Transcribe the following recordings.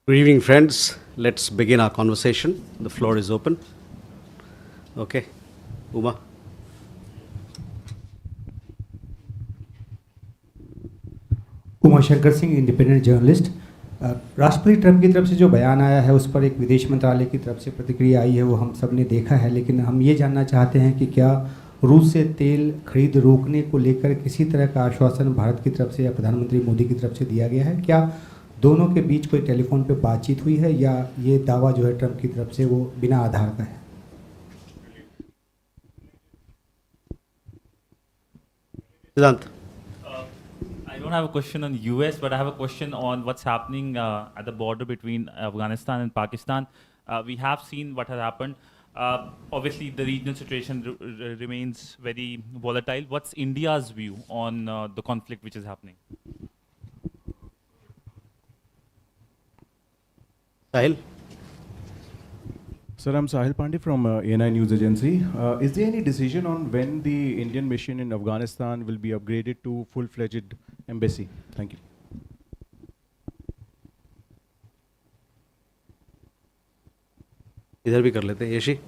Good evening, friends. Let's begin our conversation. The floor is open. Okay, Uma. Uma Shankar Singh, independent journalist. राष्ट्रपति Trump की तरफ से जो बयान आया है उस पर एक विदेश मंत्रालय की तरफ से प्रतिक्रिया आई है, वो हम सब ने देखा है, लेकिन हम ये जानना चाहते हैं कि क्या रूस से तेल खरीद रोकने को लेकर किसी तरह का आश्वासन भारत की तरफ से या प्रधानमंत्री मोदी की तरफ से दिया गया है? क्या दोनों के बीच कोई टेलीफोन पे बातचीत हुई है या ये दावा जो है ट्रंप की तरफ से वो बिना आधार का है? सिद्धांत। I don't have a question on US, but I have a question on what's happening at the border between Afghanistan and Pakistan. We have seen what has happened. Obviously, the regional situation remains very volatile. What's India's view on the conflict which is happening? Sahil. Sir, I'm Sahil Pandey from ANI News Agency. Is there any decision on when the Indian mission in Afghanistan will be upgraded to full-fledged embassy? Thank you. इधर भी कर लेते हैं, Yeshi.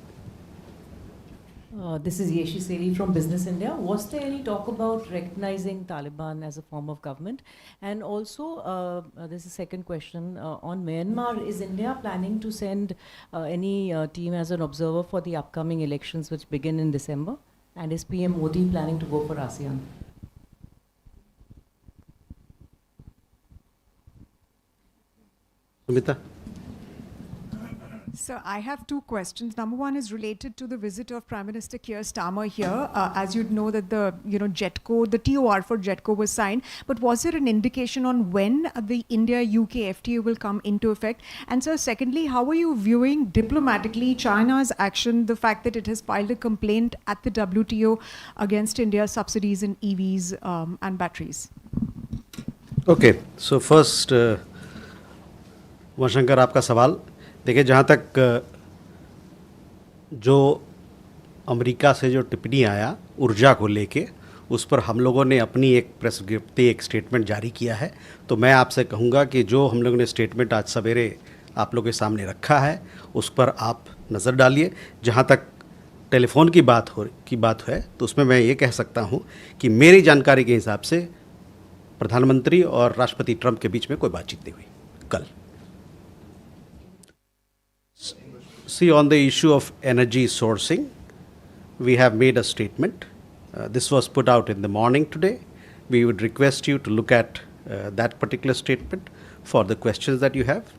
This is Yeshi Seli from Business India. Was there any talk about recognizing Taliban as a form of government? And also, this is a second question on Myanmar. Is India planning to send any team as an observer for the upcoming elections which begin in December? And is PM Modi planning to go for ASEAN? Sumita. So I have two questions. Number one is related to the visit of Prime Minister Keir Starmer here. As you'd know that the JETCO, the TOR for JETCO was signed, but was there an indication on when the India-UK FTA will come into effect? And so secondly, how are you viewing diplomatically China's action, the fact that it has filed a complaint at the WTO against India's subsidies in EVs and batteries? Okay, so first, Umashankar, आपका सवाल देखिए, जहाँ तक जो America से जो टिप्पणी आया ऊर्जा को लेके, उस पर हम लोगों ने अपनी एक प्रेस विज्ञप्ति, एक स्टेटमेंट जारी किया है। तो मैं आपसे कहूँगा कि जो हम लोगों ने स्टेटमेंट आज सवेरे आप लोगों के सामने रखा है उस पर आप नज़र डालिए। जहाँ तक टेलीफोन की बात है तो उसमें मैं ये कह सकता हूँ कि मेरी जानकारी के हिसाब से प्रधानमंत्री और राष्ट्रपति ट्रंप के बीच में कोई बातचीत नहीं हुई कल। See, on the issue of energy sourcing, we have made a statement. This was put out in the morning today. We would request you to look at that particular statement for the questions that you have.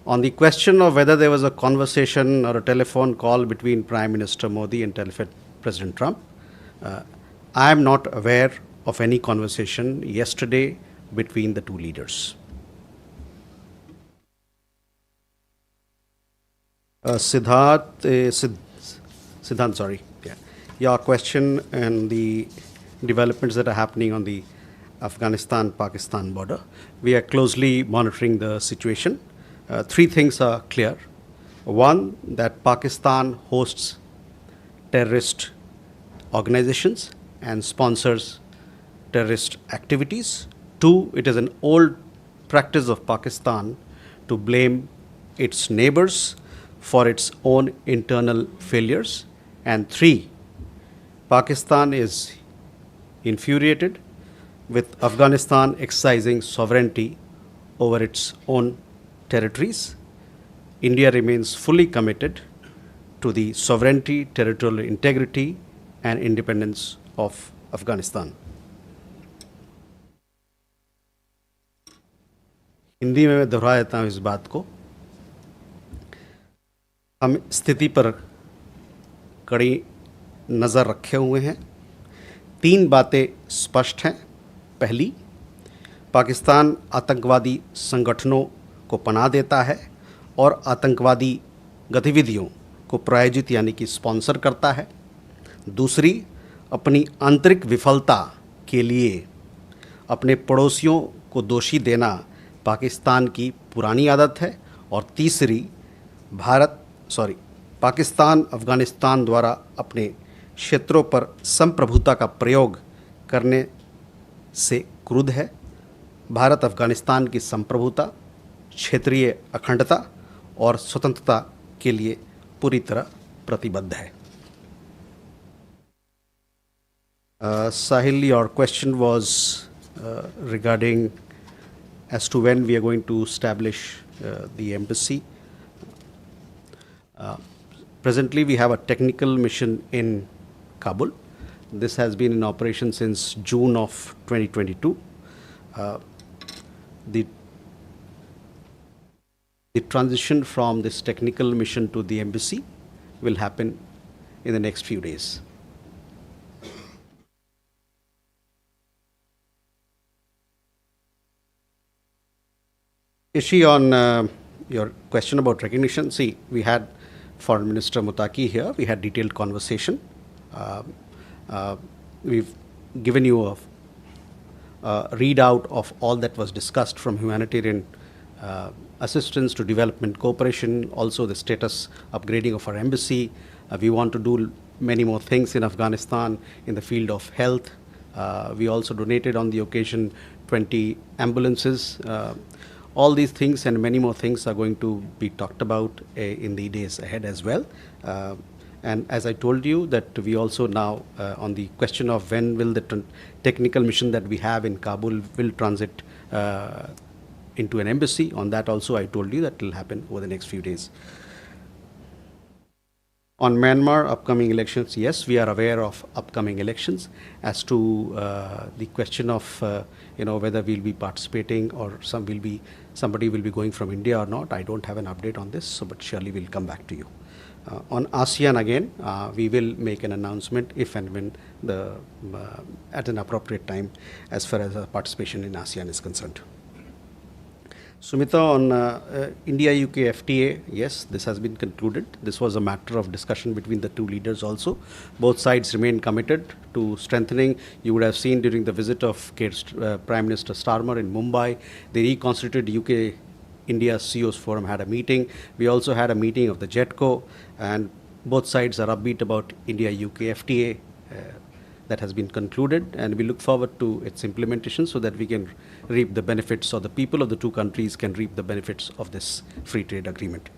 On the question of whether there was a conversation or a telephone call between Prime Minister Modi and President Trump, I am not aware of any conversation yesterday between the two leaders. Siddhant, sorry. Yeah. Your question and the developments that are happening on the Afghanistan-Pakistan border. We are closely monitoring the situation. Three things are clear. One, that Pakistan hosts terrorist organizations and sponsors terrorist activities. Two, it is an old practice of Pakistan to blame its neighbors for its own internal failures. And three, Pakistan is infuriated with Afghanistan exercising sovereignty over its own territories. India remains fully committed to the sovereignty, territorial integrity, and independence of Afghanistan. Hindi में मैं दोहरा देता हूँ इस बात को। हम स्थिति पर कड़ी नज़र रखे हुए हैं। तीन बातें स्पष्ट हैं। पहली, पाकिस्तान आतंकवादी संगठनों को पनाह देता है और आतंकवादी गतिविधियों को प्रायोजित यानी कि स्पॉन्सर करता है। दूसरी, अपनी आंतरिक विफलता के लिए अपने पड़ोसियों को दोषी देना पाकिस्तान की पुरानी आदत है। और तीसरी, पाकिस्तान अफ़गानिस्तान द्वारा अपने क्षेत्रों पर संप्रभुता का प्रयोग करने से क्रुद्ध है। भारत अफ़गानिस्तान की संप्रभुता, क्षेत्रीय अखंडता और स्वतंत्रता के लिए पूरी तरह प्रतिबद्ध है। Sahil, your question was regarding as to when we are going to establish the embassy. Presently, we have a technical mission in Kabul. This has been in operation since June of 2022. The transition from this technical mission to the embassy will happen in the next few days. Ishi, on your question about recognition, see, we had Foreign Minister Mutaki here. We had detailed conversation. We've given you a readout of all that was discussed, from humanitarian assistance to development cooperation, also the status upgrading of our embassy. We want to do many more things in Afghanistan in the field of health. We also donated on the occasion 20 ambulances. All these things and many more things are going to be talked about in the days ahead as well. And as I told you, that we also now, on the question of when will the technical mission that we have in Kabul will transit into an embassy, on that also I told you that will happen over the next few days. On Myanmar upcoming elections, yes, we are aware of upcoming elections. As to the question of whether we'll be participating or somebody will be going from India or not, I don't have an update on this, but surely we'll come back to you. On ASEAN again, we will make an announcement if and when at an appropriate time as far as our participation in ASEAN is concerned. Sumita, on India-UK FTA, yes, this has been concluded. This was a matter of discussion between the two leaders also. Both sides remain committed to strengthening. You would have seen during the visit of Prime Minister Starmer in Mumbai, the reconstituted UK-India CEOs Forum had a meeting. We also had a meeting of the JETCO, and both sides are upbeat about India-UK FTA that has been concluded, and we look forward to its implementation so that we can reap the benefits, or the people of the two countries can reap the benefits of this free trade agreement.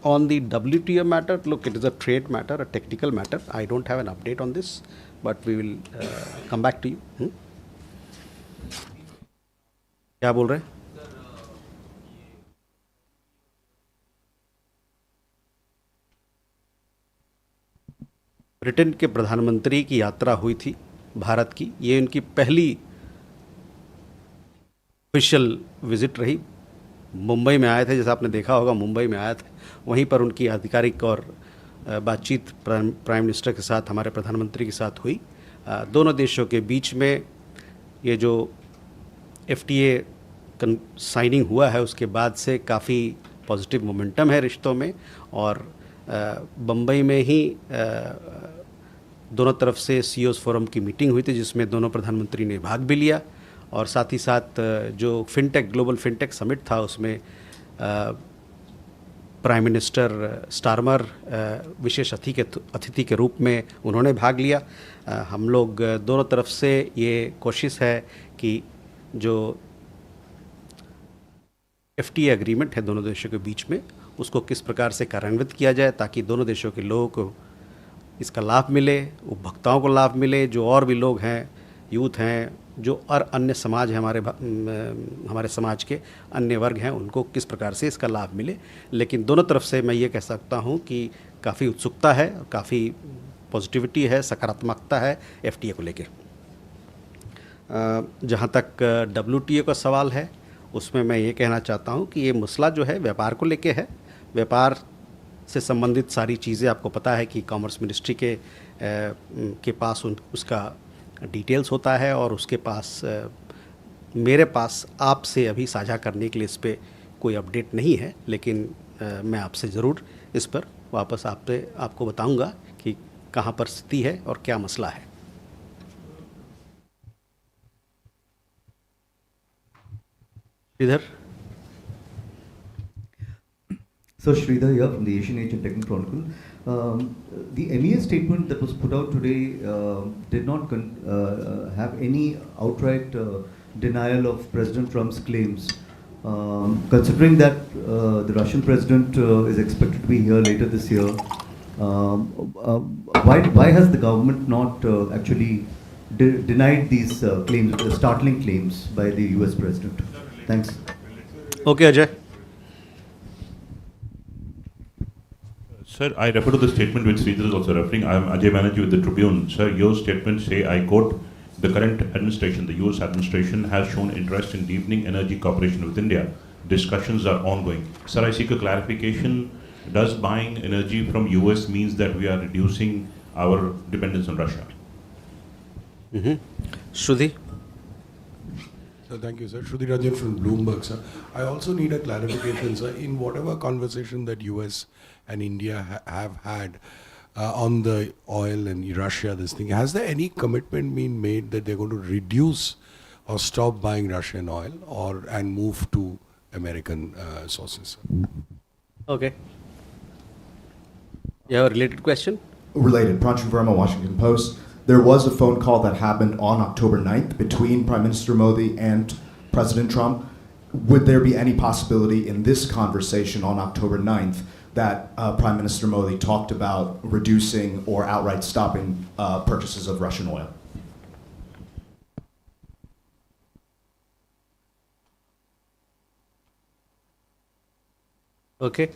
On the WTO matter, look, it is a trade matter, a technical matter. I don't have an update on this, but we will come back to you. क्या बोल रहे हैं? Britain के प्रधानमंत्री की यात्रा हुई थी भारत की, ये उनकी पहली ऑफिशियल विजिट रही। मुंबई में आए थे, जैसा आपने देखा होगा, मुंबई में आए थे, वहीं पर उनकी आधिकारिक और बातचीत प्राइम मिनिस्टर के साथ, हमारे प्रधानमंत्री के साथ हुई। दोनों देशों के बीच में ये जो FTA साइनिंग हुआ है, उसके बाद से काफ़ी पॉजिटिव मोमेंटम है रिश्तों में, और बम्बई में ही दोनों तरफ से CEOs फोरम की मीटिंग हुई थी, जिसमें दोनों प्रधानमंत्री ने भाग भी लिया, और साथ ही साथ जो ग्लोबल फिनटेक समिट था, उसमें प्राइम मिनिस्टर स्टारमर विशेष अतिथि के रूप में उन्होंने भाग लिया। हम लोग दोनों तरफ से ये कोशिश है कि जो FTA एग्रीमेंट है दोनों देशों के बीच में, उसको किस प्रकार से कार्यान्वित किया जाए ताकि दोनों देशों के लोगों को इसका लाभ मिले, उपभोक्ताओं को लाभ मिले, जो और भी लोग हैं, यूथ हैं, जो और अन्य समाज हैं, हमारे समाज के अन्य वर्ग हैं, उनको किस प्रकार से इसका लाभ मिले। लेकिन दोनों तरफ से मैं ये कह सकता हूँ कि काफ़ी उत्सुकता है, काफ़ी पॉजिटिविटी है, सकारात्मकता है FTA को लेके। जहाँ तक WTO का सवाल है, उसमें मैं ये कहना चाहता हूँ कि ये मसला जो है व्यापार को लेके है। व्यापार से संबंधित सारी चीज़ें आपको पता है कि कॉमर्स मिनिस्ट्री के पास उसका डिटेल्स होता है, और उसके पास मेरे पास आपसे अभी साझा करने के लिए इस पर कोई अपडेट नहीं है, लेकिन मैं आपसे ज़रूर इस पर वापस आपको बताऊंगा कि कहाँ पर स्थिति है और क्या मसला है। इधर So Sridhar here from the Asian Age and Techno Chronicle. The MEA statement that was put out today did not have any outright denial of President Trump's claims. Considering that the Russian president is expected to be here later this year, why has the government not actually denied these claims, startling claims by the US president? Thanks. Okay, Ajay. Sir, I refer to the statement which Sridhar is also referring. I am Ajay Banerjee with the Tribune. Sir, your statement say, I quote, the current administration, the US administration has shown interest in deepening energy cooperation with India. Discussions are ongoing. Sir, I seek a clarification. Does buying energy from US means that we are reducing our dependence on Russia? Shruti? Sir, thank you, sir. Shruti Rajan from Bloomberg, sir. I also need a clarification, sir. In whatever conversation that US and India have had on the oil and Russia, this thing, has there any commitment been made that they're going to reduce or stop buying Russian oil and move to American sources? Sir? Okay. You have a related question? Related. Pranchu Verma, Washington Post. There was a phone call that happened on October 9th between Prime Minister Modi and President Trump. Would there be any possibility in this conversation on October 9th that Prime Minister Modi talked about reducing or outright stopping purchases of Russian oil? Okay.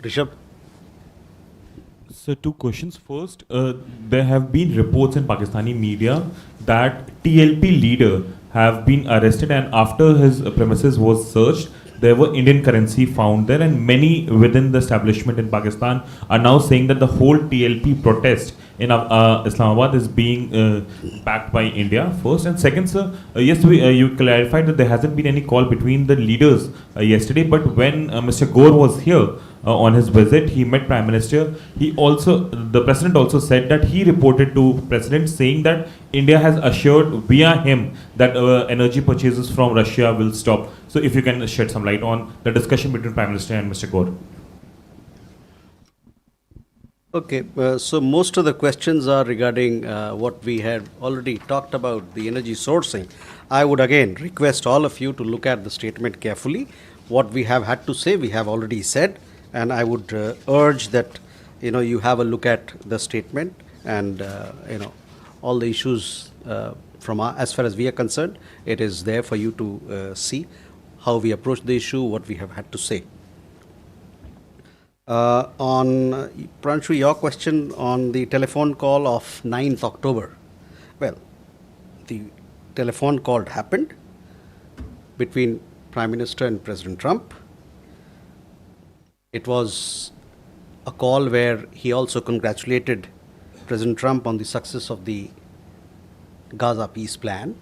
Rishabh? So two questions. First, there have been reports in Pakistani media that TLP leader have been arrested, and after his premises was searched, there were Indian currency found there, and many within the establishment in Pakistan are now saying that the whole TLP protest in Islamabad is being backed by India. First, and second, sir, yes, you clarified that there hasn't been any call between the leaders yesterday, but when Mr. Gore was here on his visit, he met Prime Minister. The President also said that he reported to President saying that India has assured via him that energy purchases from Russia will stop. So if you can shed some light on the discussion between Prime Minister and Mr. Gore. Okay, so most of the questions are regarding what we had already talked about, the energy sourcing. I would again request all of you to look at the statement carefully. What we have had to say, we have already said, and I would urge that you have a look at the statement and all the issues from as far as we are concerned. It is there for you to see how we approach the issue, what we have had to say. On Pranchu, your question on the telephone call of 9th October. Well, the telephone call happened between Prime Minister and President Trump. It was a call where he also congratulated President Trump on the success of the Gaza peace plan,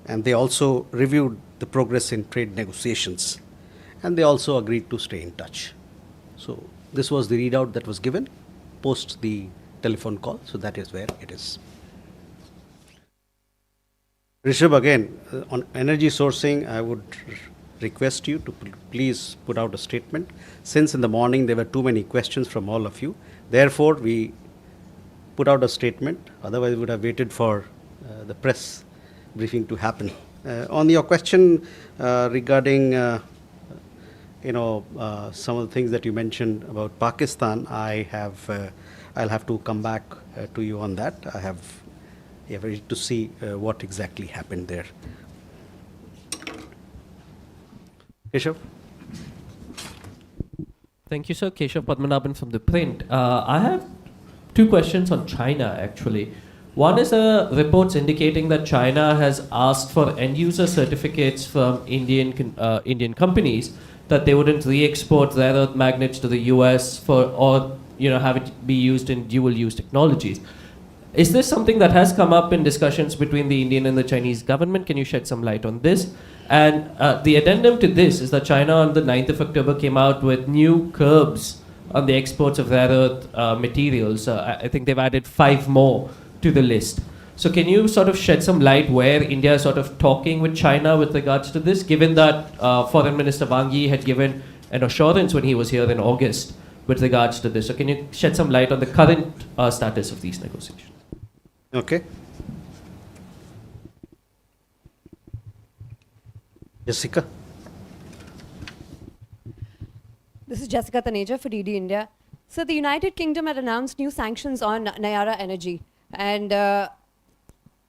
and they also reviewed the progress in trade negotiations, and they also agreed to stay in touch. So this was the readout that was given post the telephone call, so that is where it is. Rishabh, again, on energy sourcing, I would request you to please put out a statement. Since in the morning there were too many questions from all of you, therefore we put out a statement, otherwise we would have waited for the press briefing to happen. On your question regarding some of the things that you mentioned about Pakistan, I'll have to come back to you on that. I have to see what exactly happened there. Keshav? Thank you, sir. Keshav Padmanabhan from The Print. I have two questions on China, actually. One is reports indicating that China has asked for end-user certificates from Indian companies that they wouldn't re-export rare earth magnets to the US or have it be used in dual-use technologies. Is this something that has come up in discussions between the Indian and the Chinese government? Can you shed some light on this? And the addendum to this is that China on the 9th of October came out with new curbs on the exports of rare earth materials. I think they've added 5 more to the list. So can you sort of shed some light where India is sort of talking with China with regards to this, given that Foreign Minister Wang Yi had given an assurance when he was here in August with regards to this. So can you shed some light on the current status of these negotiations? Okay. Jessica. This is Jessica Taneja for DD India. So the United Kingdom had announced new sanctions on Nayara Energy, and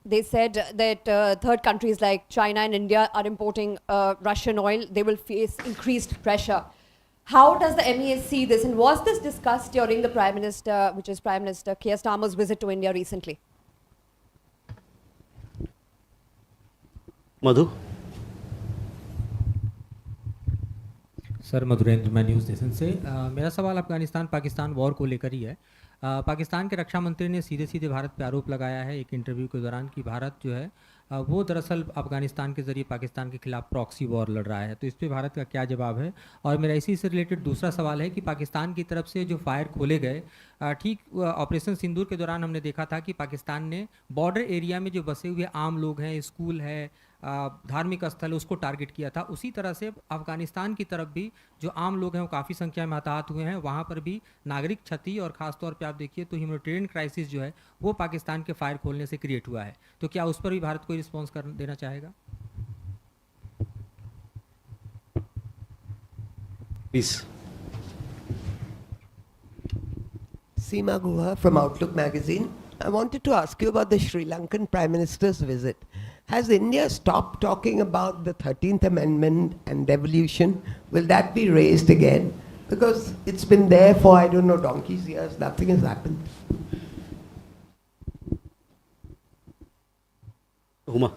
they said that third countries like China and India are importing Russian oil. They will face increased pressure. How does the MEA see this, and was this discussed during the Prime Minister, which is Prime Minister Keir Starmer's visit to India recently? Madhu. Sir Madhurendra, मैं news nation से। मेरा सवाल Afghanistan Pakistan war को लेकर ही है। पाकिस्तान के रक्षा मंत्री ने सीधे सीधे भारत पे आरोप लगाया है एक इंटरव्यू के दौरान कि भारत जो है वो दरअसल अफगानिस्तान के ज़रिए पाकिस्तान के खिलाफ प्रॉक्सी वॉर लड़ रहा है। तो इस पे भारत का क्या जवाब है? और मेरा इसी से रिलेटेड दूसरा सवाल है कि पाकिस्तान की तरफ से जो फायर खोले गए, ठीक ऑपरेशन सिंदूर के दौरान हमने देखा था कि पाकिस्तान ने बॉर्डर एरिया में जो बसे हुए आम लोग हैं, स्कूल है, धार्मिक स्थल, उसको टारगेट किया था। उसी तरह से अफगानिस्तान की तरफ भी जो आम लोग हैं वो काफ़ी संख्या में हताहत हुए हैं। वहाँ पर भी नागरिक क्षति और ख़ासतौर पे आप देखिए तो ह्यूमैनिटेरियन क्राइसिस जो है वो पाकिस्तान के फायर खोलने से क्रिएट हुआ है। तो क्या उस पर भी भारत कोई रिस्पॉन्स देना चाहेगा? Please. Seema Guha from Outlook magazine. I wanted to ask you about the Sri Lankan Prime Minister's visit. Has India stopped talking about the 13th Amendment and devolution? Will that be raised again? Because it's been there for, I don't know, donkey's years, nothing has happened. Huma.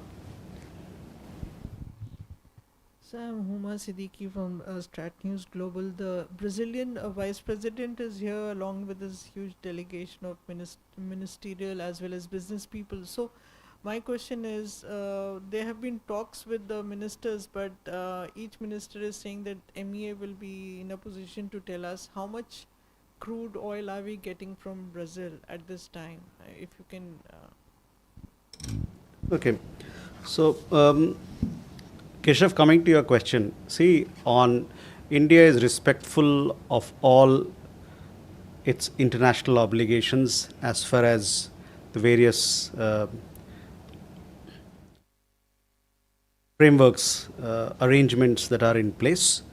So I'm Huma Siddiqui from Strat News Global. The Brazilian Vice President is here along with this huge delegation of ministerial as well as business people. So my question is, there have been talks with the ministers, but each minister is saying that MEA will be in a position to tell us how much crude oil are we getting from Brazil at this time. If you can... Okay. So, Keshav, coming to your question, see, India is respectful of all its international obligations as far as the various frameworks, arrangements that are in place.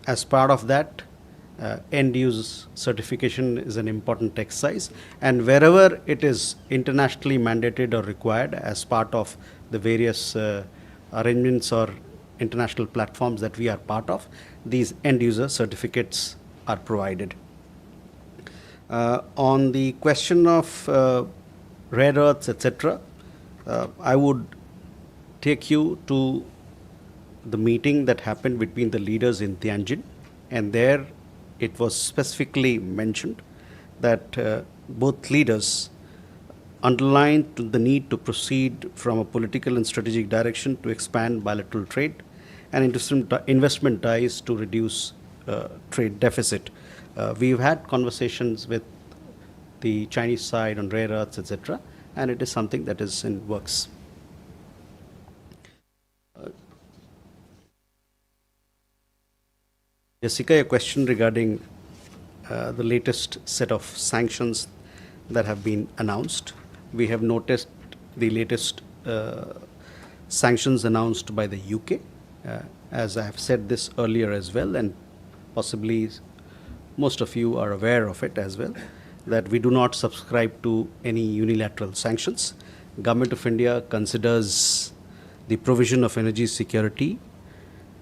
As part of that, end-use certification is an important exercise, and wherever it is internationally mandated or required as part of the various arrangements or international platforms that we are part of, these end-user certificates are provided. On the question of rare earths, etc., I would take you to the meeting that happened between the leaders in Tianjin, and there it was specifically mentioned that both leaders underlined the need to proceed from a political and strategic direction to expand bilateral trade and investment ties to reduce trade deficit. We've had conversations with the Chinese side on rare earths, etc., and it is something that is in works. Jessica, a question regarding the latest set of sanctions that have been announced. We have noticed the latest sanctions announced by the UK. As I have said this earlier as well, and possibly most of you are aware of it as well, that we do not subscribe to any unilateral sanctions. Government of India considers the provision of energy security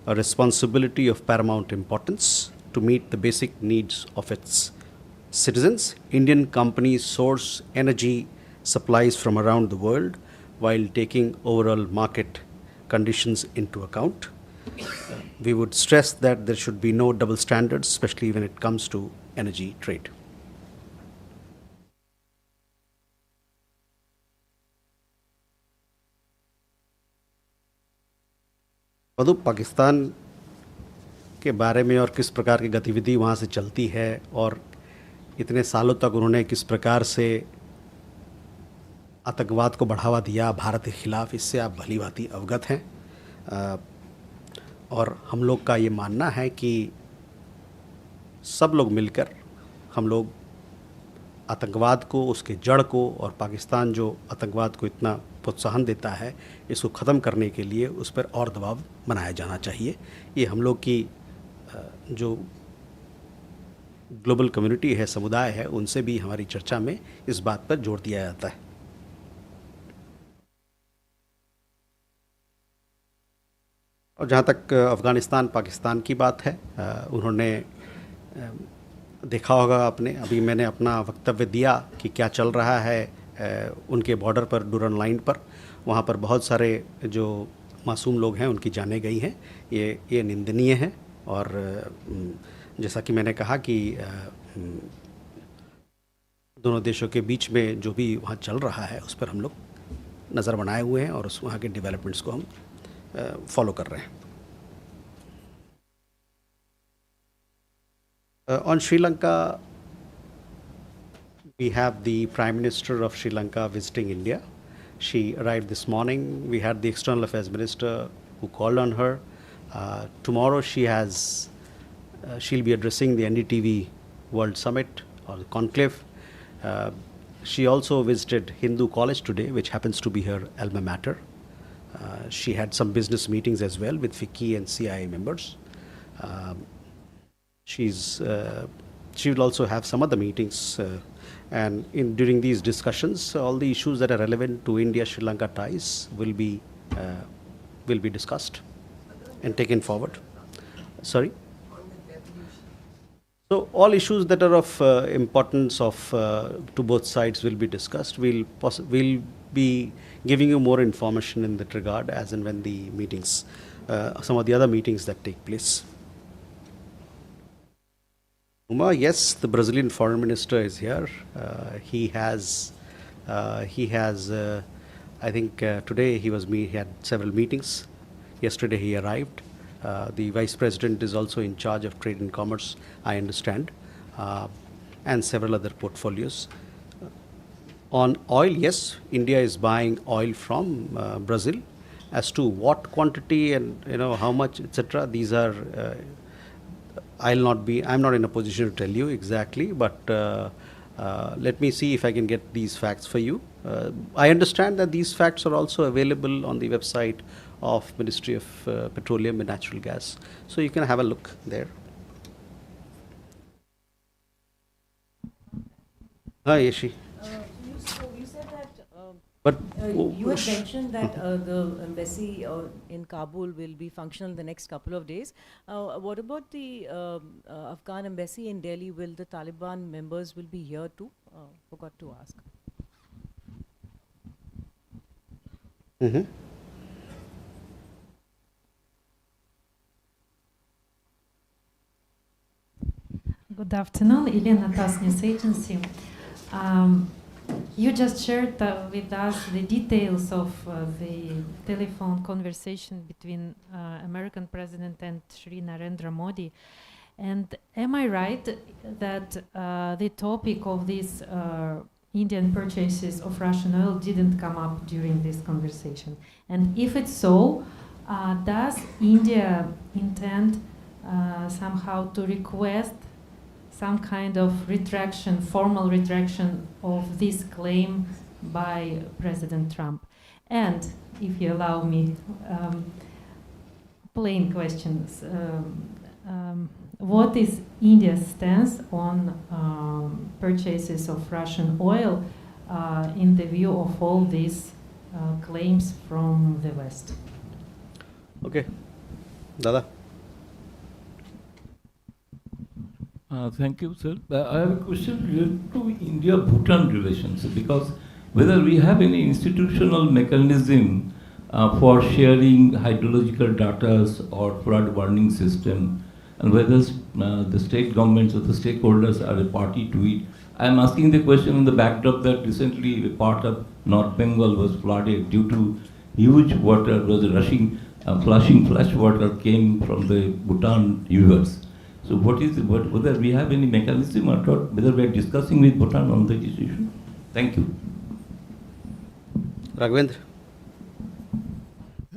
a responsibility of paramount importance to meet the basic needs of its citizens. Indian companies source energy supplies from around the world while taking overall market conditions into account. We would stress that there should be no double standards, especially when it comes to energy trade. मधु, पाकिस्तान के बारे में और किस प्रकार की गतिविधि वहाँ से चलती है और इतने सालों तक उन्होंने किस प्रकार से आतंकवाद को बढ़ावा दिया भारत के खिलाफ, इससे आप भली भांति अवगत हैं। और हम लोग का ये मानना है कि सब लोग मिलकर हम लोग आतंकवाद को, उसके जड़ को, और पाकिस्तान जो आतंकवाद को इतना प्रोत्साहन देता है, इसको ख़त्म करने के लिए उस पर और दबाव बनाया जाना चाहिए। ये हम लोग की जो ग्लोबल कम्युनिटी है, समुदाय है, उनसे भी हमारी चर्चा में इस बात पर जोर दिया जाता है। और जहाँ तक अफ़गानिस्तान पाकिस्तान की बात है, उन्होंने देखा होगा आपने, अभी मैंने अपना वक्तव्य दिया कि क्या चल रहा है उनके बॉर्डर पर, डूरन लाइन पर। वहाँ पर बहुत सारे जो मासूम लोग हैं उनकी जानें गई हैं। ये निंदनीय है। और जैसा कि मैंने कहा कि दोनों देशों के बीच में जो भी वहाँ चल रहा है उस पर हम लोग नज़र बनाए हुए हैं और उस वहाँ के डेवलपमेंट्स को हम फॉलो कर रहे हैं। On Sri Lanka, we have the Prime Minister of Sri Lanka visiting India. She arrived this morning. We had the External Affairs Minister who called on her. Tomorrow she'll be addressing the NDTV World Summit or the conclave. She also visited Hindu College today, which happens to be her alma mater. She had some business meetings as well with FICCI and CIA members. She will also have some other meetings, and during these discussions, all the issues that are relevant to India-Sri Lanka ties will be discussed and taken forward. Sorry. So all issues that are of importance to both sides will be discussed. We'll be giving you more information in that regard as and when the meetings, some of the other meetings that take place. Yes, the Brazilian Foreign Minister is here. He has, I think today he had several meetings. Yesterday he arrived. The Vice President is also in charge of Trade and Commerce, I understand, and several other portfolios. On oil, yes, India is buying oil from Brazil. As to what quantity and how much, etc., these are. I'm not in a position to tell you exactly, but let me see if I can get these facts for you. I understand that these facts are also available on the website of Ministry of Petroleum and Natural Gas, so you can have a look there. Hi, Yeshi. You said that. But you had mentioned that the embassy in Kabul will be functional in the next couple of days. What about the Afghan embassy in Delhi? Will the Taliban members will be here too? Forgot to ask. Mm-hmm. Good afternoon, Elena TASS News Agency. You just shared with us the details of the telephone conversation between American President and Shri Narendra Modi. And am I right that the topic of these Indian purchases of Russian oil didn't come up during this conversation? And if it's so, does India intend somehow to request some kind of retraction, formal retraction of this claim by President Trump? And if you allow me, plain questions. What is India's stance on purchases of Russian oil in the view of all these claims from the West? Okay. Dada. Thank you, sir. I have a question related to India-Bhutan relations, because whether we have any institutional mechanism for sharing hydrological data or flood warning system, and whether the state governments or the stakeholders are a party to it. I am asking the question in the backdrop that recently a part of North Bengal was flooded due to huge water was rushing, flushing flash water came from the Bhutan rivers. So whether we have any mechanism or not, whether we are discussing with Bhutan on this issue? Thank you. Raghavendra.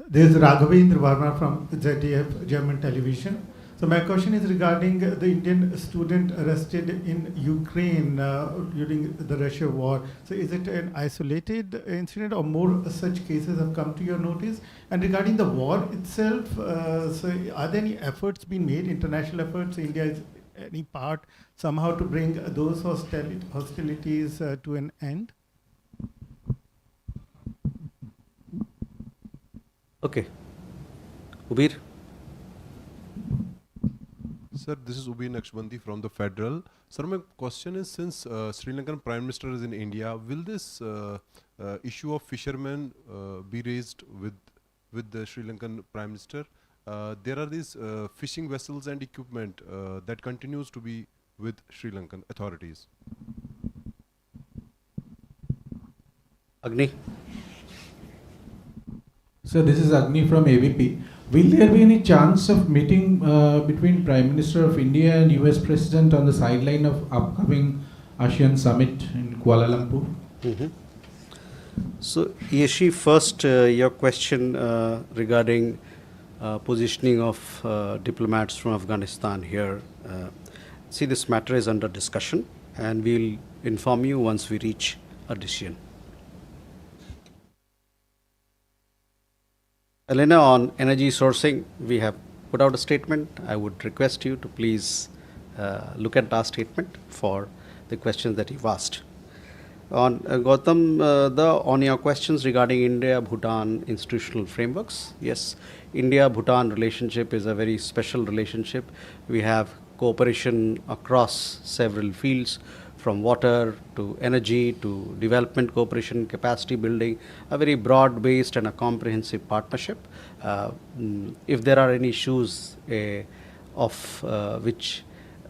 This is Raghavendra Verma from ZDF German television. So So my question is regarding the Indian student arrested in Ukraine during the Russia war. So is it an isolated incident or more such cases have come to your notice? And regarding the war itself, so are there any efforts being made, international efforts? India is any part somehow to bring those hostilities to an end? Okay. Ubir? Sir, this is Ubi Naqshbandi from the Federal. Sir, my question is, since Sri Lankan Prime Minister is in India, will this issue of fishermen be raised with the Sri Lankan Prime Minister? There are these fishing vessels and equipment that continues to be with Sri Lankan authorities. Agni? So this is Agni from AVP. Will there be any chance of meeting between Prime Minister of India and US President on the sideline of upcoming ASEAN Summit in Kuala Lumpur? Mm-hmm. So Yeshi, first your question regarding positioning of diplomats from Afghanistan here. See, this matter is under discussion and we'll inform you once we reach a decision. Elena, on energy sourcing, we have put out a statement. I would request you to please look at our statement for the questions that you've asked. On Gautam, on your questions regarding India-Bhutan institutional frameworks, yes, India-Bhutan relationship is a very special relationship. We have cooperation across several fields, from water to energy to development cooperation, capacity building, a very broad-based and a comprehensive partnership. If there are any issues where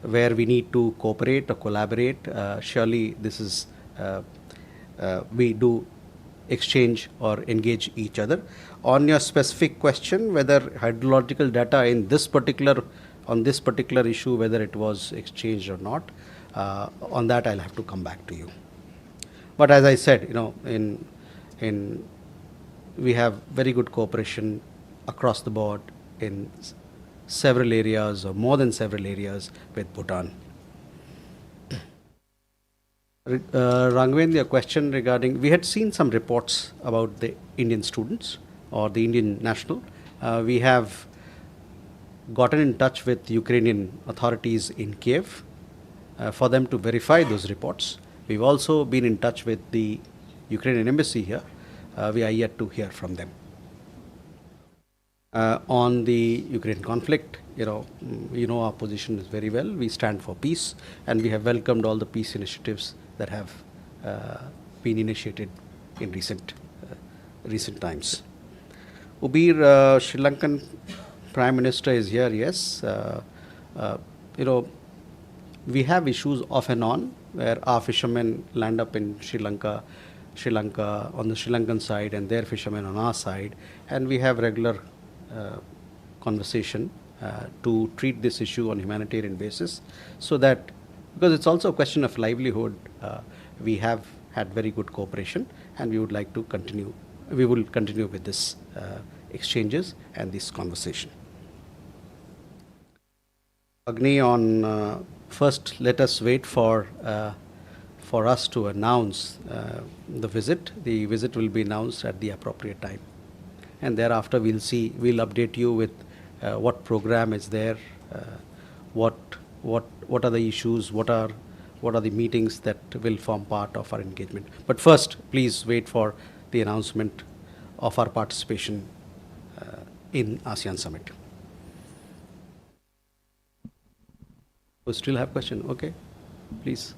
we need to cooperate or collaborate, surely this is we do exchange or engage each other. On your specific question, whether hydrological data on this particular issue, whether it was exchanged or not, on that I'll have to come back to you. But as I said, we have very good cooperation across the board in several areas or more than several areas with Bhutan. Rangwen, your question regarding, we had seen some reports about the Indian students or the Indian national. We have gotten in touch with Ukrainian authorities in Kiev for them to verify those reports. We've also been in touch with the Ukrainian embassy here. We are yet to hear from them. On the Ukraine conflict, you know our position is very well. We stand for peace, and we have welcomed all the peace initiatives that have been initiated in recent times. Ubir, Sri Lankan Prime Minister is here. Yes, we have issues off and on where our fishermen land up in Sri Lanka on the Sri Lankan side, and their fishermen on our side, and we have regular conversation to treat this issue on humanitarian basis, so that, because it's also a question of livelihood, we have had very good cooperation, and we would like to continue. We will continue with this exchanges and this conversation. Agni, on first, let us wait for us to announce the visit. The visit will be announced at the appropriate time, and thereafter we'll update you with what program is there, what are the issues, what are the meetings that will form part of our engagement. But first, please wait for the announcement of our participation in ASEAN Summit. We still have question? Okay, please.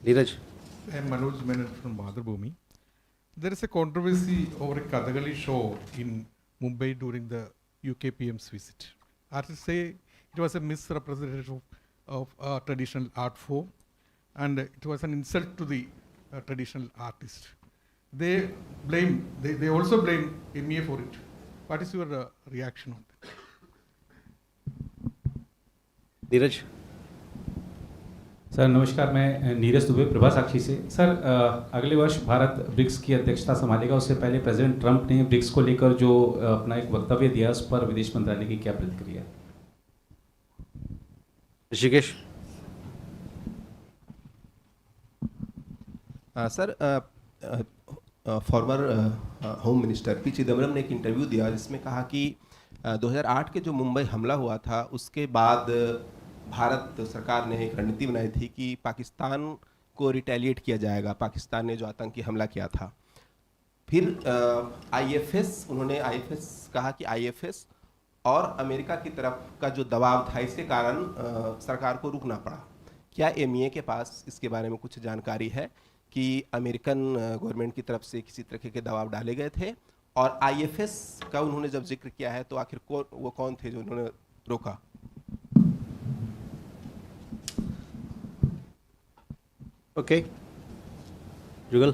Neeraj. I am Manoj Menon from Madhubhumi. There is a controversy over a Kathakali show in Mumbai during the UK PM's visit. Artists say it was a misrepresentation of a traditional art form, and it was an insult to the traditional artist. They also blame MEA for it. What is your reaction on that? Neeraj sir नमस्कार, मैं नीरज दुबे प्रभा साक्षी से। Sir अगले वर्ष Bharat BRICS की अध्यक्षता संभालेगा, उससे पहले प्रेसिडेंट ट्रंप ने ब्रिक्स को लेकर जो अपना एक वक्तव्य दिया, उस पर विदेश मंत्रालय की क्या प्रतिक्रिया? Rishikesh. Sir, farmer home minister P Chidambaram ने एक इंटरव्यू दिया जिसमें कहा कि 2008 के जो मुंबई हमला हुआ था उसके बाद भारत सरकार ने एक रणनीति बनाई थी कि पाकिस्तान को रिटेलिएट किया जाएगा, पाकिस्तान ने जो आतंकी हमला किया था. फिर आईएफएस, उन्होंने आईएफएस कहा कि आईएफएस और अमेरिका की तरफ का जो दबाव था इसके कारण सरकार को रुकना पड़ा. क्या MEA के पास इसके बारे में कुछ जानकारी है कि अमेरिकन गवर्नमेंट की तरफ से किसी तरह के दबाव डाले गए थे, और आईएफएस का उन्होंने जब जिक्र किया है तो आखिर वो कौन थे जो उन्होंने रोका? Okay. Jugal.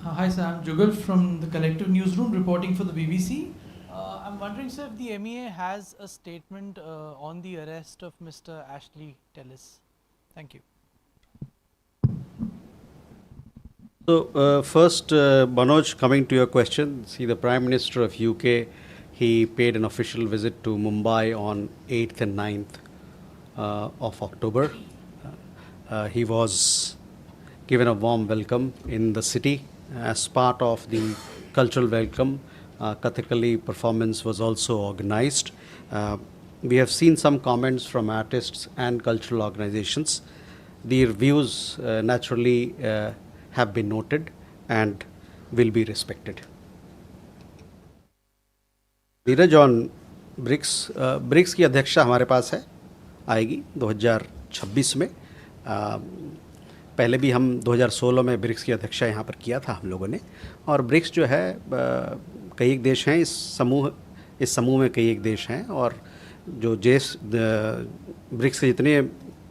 Hi sir, I'm Jugal from the Collective Newsroom reporting for the BBC. I'm wondering, sir, if the MEA has a statement on the arrest of Mr. Ashley Tellis. Thank you. So first, Manoj, coming to your question, see the Prime Minister of UK, he paid an official visit to Mumbai on 8th and 9th of October. He was given a warm welcome in the city. As part of the cultural welcome, Kathakali performance was also organized. We have seen some comments from artists and cultural organizations. Their views naturally have been noted and will be respected. Dhiraj on BRICS, BRICS की अध्यक्षता हमारे पास है, आएगी 2026 में. पहले भी हम 2016 में ब्रिक्स की अध्यक्षता यहाँ पर किया था हम लोगों ने. और ब्रिक्स जो है कई एक देश हैं, इस समूह में कई एक देश हैं, और जो ब्रिक्स के जितने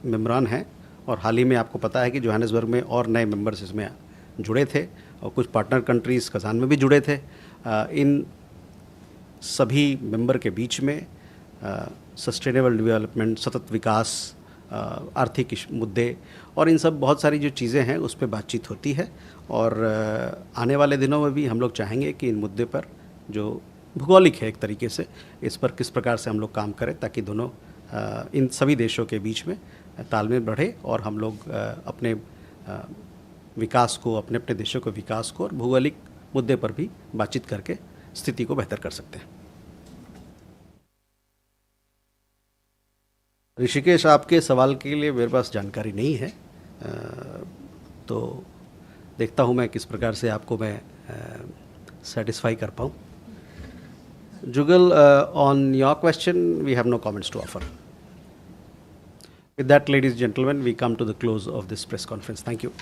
मेम्बरान हैं, और हाल ही में आपको पता है कि जोहानिसबर्ग में और नए मेंबर्स इसमें जुड़े थे, और कुछ पार्टनर कंट्रीज़ कजान में भी जुड़े थे. इन सभी मेंबर के बीच में सस्टेनेबल डेवलपमेंट, सतत विकास, आर्थिक मुद्दे और इन सब बहुत सारी जो चीज़ें हैं उस पर बातचीत होती है. और आने वाले दिनों में भी हम लोग चाहेंगे कि इन मुद्दे पर, जो भूगोलिक है एक तरीके से, इस पर किस प्रकार से हम लोग काम करें ताकि दोनों इन सभी देशों के बीच में तालमेल बढ़े और हम लोग अपने विकास को, अपने अपने देशों के विकास को और भौगोलिक मुद्दे पर भी बातचीत करके स्थिति को बेहतर कर सकते हैं. ऋषिकेश, आपके सवाल के लिए मेरे पास जानकारी नहीं है, तो देखता हूँ मैं किस प्रकार से आपको मैं सेटिस्फाई कर पाऊँ. जुगल, on your question, we have no comments to offer. With that, ladies and gentlemen, we come to the close of this press conference. Thank you.